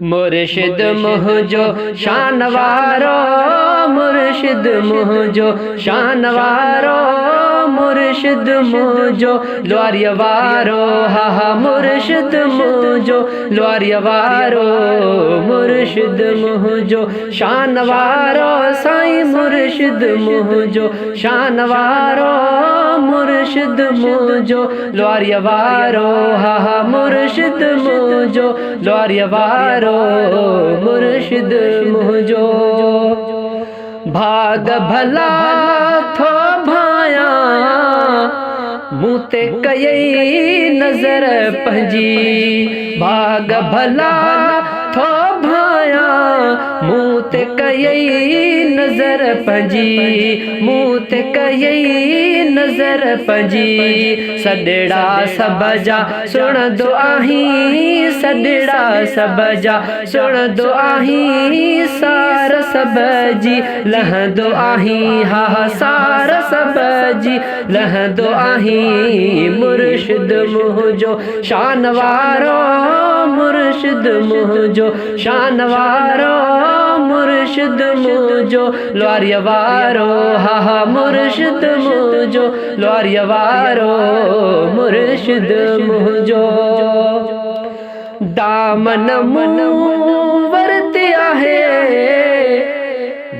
मुर्शिद मुझो शानवारो, मुर्शिद मुझो शानवारो, मुर्शिद मुझो ल्वारियवारो, हा हा मुर्शिद मुझो ल्वारियवारो, मुर्शिद मुझो शानवारो, साईं मुर्शिद मुझो शानवारो, मुर्शिद मुझो ल्वारियवारो, हा हा मुर्शिद मुझो ल्वारियवारो, मुर्शिद मुझो। भाग भला थो भाया मूं ते कयई नज़र पंहिंजी, भाग भला थो भाया मूं ते कयई नज़र पंहिंजी, मूं ते कयई नज़र पंहिंजी। सॾड़ा सब जा सुणंदो आहीं, सॾड़ा सब जा सुणंदो आहीं, सार सब जी लहंदो आहीं, हा हा सार सब जी लहंदो आहीं। मुर्शिद मुझो शानवारो, मुर्शिद मुझो शानवारो, मुर्शिद मुझो ल्वारियवारो, हा हा मुर्शिद मुझो ल्वारियवारो, मुर्शिद मुझो। दामन मूं वरते आहे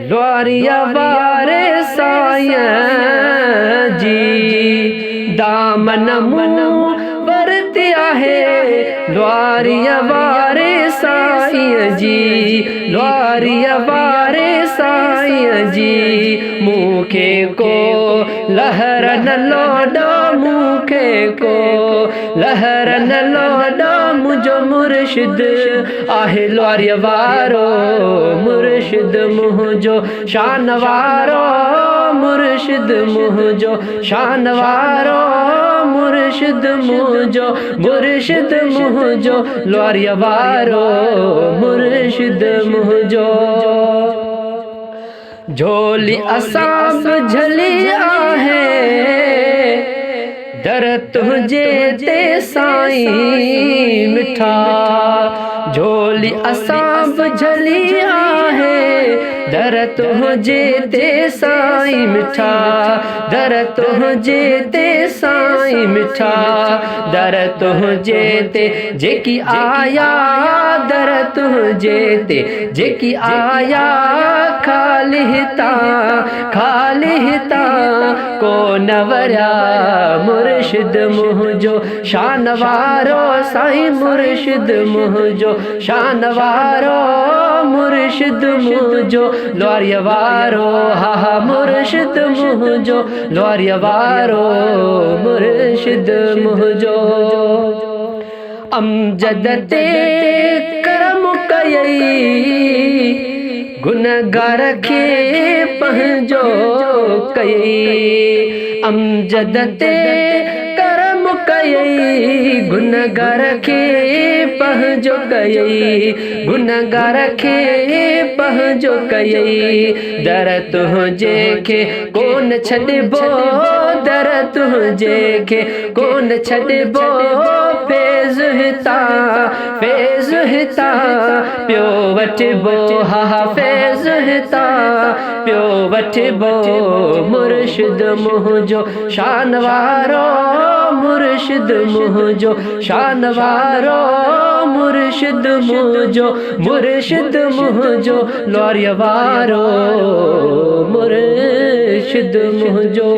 ल्वारियवारे साईं जी, दामन मूं वरते आहे ल्वारियवारे साईं जी, ल्वारियवारे साईं जी। मूंखे को लहर न लोॾो, मूंखे को लहर न लोॾो, मुंहिंजो मुर्शिद आहे ल्वारियवारो, मुर्शिद मुझो शानवारो, मुर्शिद मुझो शानवारो, मुर्शिद मुझो, मुर्शिद मुझो ल्वारियवारो, मुर्शिद मुझो। झोली असां झली आहे दर तुझे ते साईं मिठा, झोली असां झली आहे दर तुझे ते साईं मिठा, दर तुझे ते साईं मिठा, दर तुझे ते जेकी आया, दर तुझे ते जेकी आया, खाली हिता खाली हिता को न वरिया। मुर्शिद मुझो शानवारो, साईं मुर्शिद मुझो शानवारो, मुर्शिद मुझो ल्वारियवारो, हा हा मुर्शिद मुझो ल्वारियवारो, मुर्शिद मुझो। अमजद ते करम कयई गुनहगार खे पंहिंजो कयई, अमजद ते करम कयई गुनहगार खे पंहिंजो कयई, गुनहगार खे पंहिंजो कयई। दर तुझे खे कोन छॾिबो, दर तुझे खे कोन छॾिबो, फैज़ हिता फैज़ हिता पियो वठिबो, हा हा फैज़ हिता पियो वठिबो। मुर्शिद मुझो शानवारो, मुर्शिद मुझो शानवारो, मुर्शिद मुझो, मुर्शिद मुझो ल्वारियवारो, मुर्शिद मुझो।